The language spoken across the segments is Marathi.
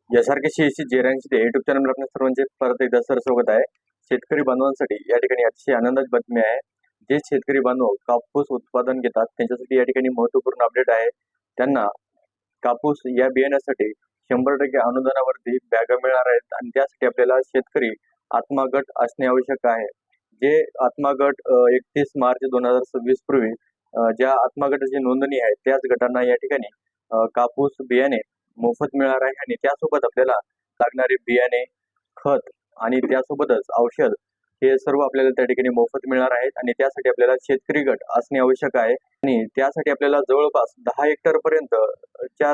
यासारखे शेती जेरांशी ते युट्यूब चॅनल आपल्या सर्वांचे परत एकदा स्वागत आहे. शेतकरी बांधवांसाठी या ठिकाणी अतिशय आनंदाची बातमी आहे. जे शेतकरी बांधव कापूस उत्पादन घेतात त्यांच्यासाठी या ठिकाणी महत्त्वपूर्ण अपडेट आहे. त्यांना कापूस या बियाण्यासाठी 100% अनुदानावरती बॅगा मिळणार आहेत आणि त्यासाठी आपल्याला शेतकरी आत्मा गट असणे आवश्यक आहे. जे आत्मा गट 31 मार्च 2026 पूर्वी ज्या आत्मा गटाची नोंदणी आहे त्याच गटांना या ठिकाणी कापूस बियाणे मोफत मिळणार आहे आणि त्यासोबत आपल्याला लागणारे बियाणे, खत आणि त्यासोबतच औषध हे सर्व आपल्याला त्या ठिकाणी मोफत मिळणार आहेत आणि त्यासाठी आपल्याला शेतकरी गट असणे आवश्यक आहे आणि त्यासाठी आपल्याला जवळपास 10 हेक्टर पर्यंतच्या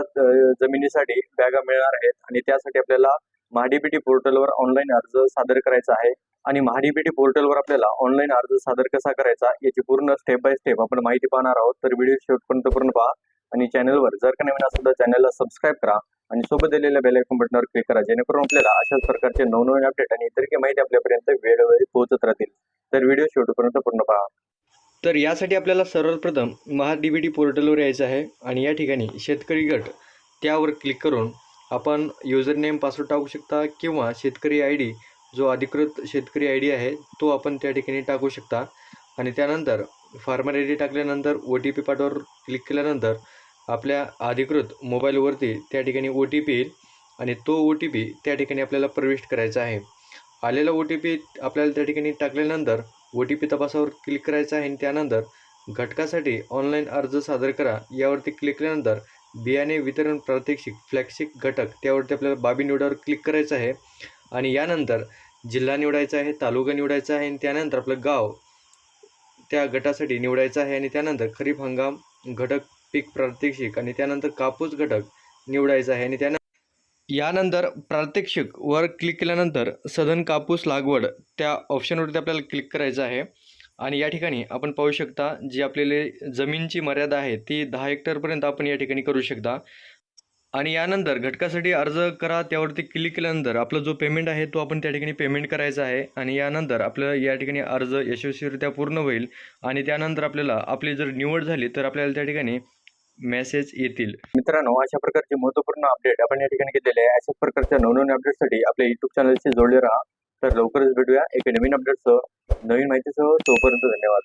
जमिनीसाठी बॅगा मिळणार आहेत आणि त्यासाठी आपल्याला महाडीबीटी पोर्टलवर ऑनलाईन अर्ज सादर करायचा आहे आणि महाडीबीटी पोर्टलवर आपल्याला ऑनलाईन अर्ज सादर कसा करायचा याची पूर्ण स्टेप बाय स्टेप आपण माहिती पाहणार आहोत. तर व्हिडिओ शेवटपर्यंत पूर्ण पहा आणि चॅनलवर जर का नवीन असेल तर चॅनलला सबस्क्राईब करा आणि सोबत दिलेल्या बेल आयकॉन बटनावर क्लिक करा जेणेकरून आपल्याला अशाच प्रकारचे नवनवीन अपडेट आणि इतर काही माहिती आपल्यापर्यंत वेळोवेळी पोहोचत राहतील. तर व्हिडिओ शेवटपर्यंत पूर्ण पहा. तर यासाठी आपल्याला सर्वप्रथम महाडीबीटी पोर्टलवर यायचं आहे आणि या ठिकाणी शेतकरी गट त्यावर क्लिक करून आपण युजर नेम पासवर्ड टाकू शकता किंवा शेतकरी ID जो अधिकृत शेतकरी ID आहे तो आपण त्या ठिकाणी टाकू शकता आणि त्यानंतर फार्मर ID टाकल्यानंतर OTP पाठवर क्लिक केल्यानंतर आपल्या अधिकृत मोबाईलवरती त्या ठिकाणी OTP येईल आणि तो OTP त्या ठिकाणी आपल्याला प्रविष्ट करायचा आहे. आलेला OTP आपल्याला त्या ठिकाणी टाकल्यानंतर OTP तपासावर क्लिक करायचा आहे आणि त्यानंतर घटकासाठी ऑनलाईन अर्ज सादर करा यावरती क्लिक केल्यानंतर बियाणे वितरण प्रात्यक्षिक फ्लॅगशिप घटक त्यावरती आपल्याला बाबी निवडावर क्लिक करायचं आहे आणि यानंतर जिल्हा निवडायचा आहे, तालुका निवडायचा आहे आणि त्यानंतर आपलं गाव त्या गटासाठी निवडायचं आहे आणि त्यानंतर खरीप हंगाम घटक पीक प्रात्यक्षिक आणि त्यानंतर कापूस घटक निवडायचा आहे आणि यानंतर प्रात्यक्षिक वर क्लिक केल्यानंतर सधन कापूस लागवड त्या ऑप्शनवरती आपल्याला क्लिक करायचं आहे आणि या ठिकाणी आपण पाहू शकता जी आपल्याला जमीनची मर्यादा आहे ती 10 हेक्टरपर्यंत आपण या ठिकाणी करू शकता आणि यानंतर घटकासाठी अर्ज करा त्यावरती क्लिक केल्यानंतर आपला जो पेमेंट आहे तो आपण त्या ठिकाणी पेमेंट करायचा आहे आणि यानंतर आपलं या ठिकाणी अर्ज यशस्वीरित्या पूर्ण होईल आणि त्यानंतर आपल्याला आपली जर निवड झाली तर आपल्याला त्या ठिकाणी मेसेज येतील. मित्रांनो, अशा प्रकारचे महत्त्वपूर्ण अपडेट आपण या ठिकाणी घेतलेले आहे. अशाच प्रकारच्या नवनवीन अपडेटसाठी आपल्या युट्यूब चॅनलशी जोडले राहा. तर लवकरच भेटूया एका नवीन अपडेटसह, नवीन माहितीसह. तोपर्यंत धन्यवाद.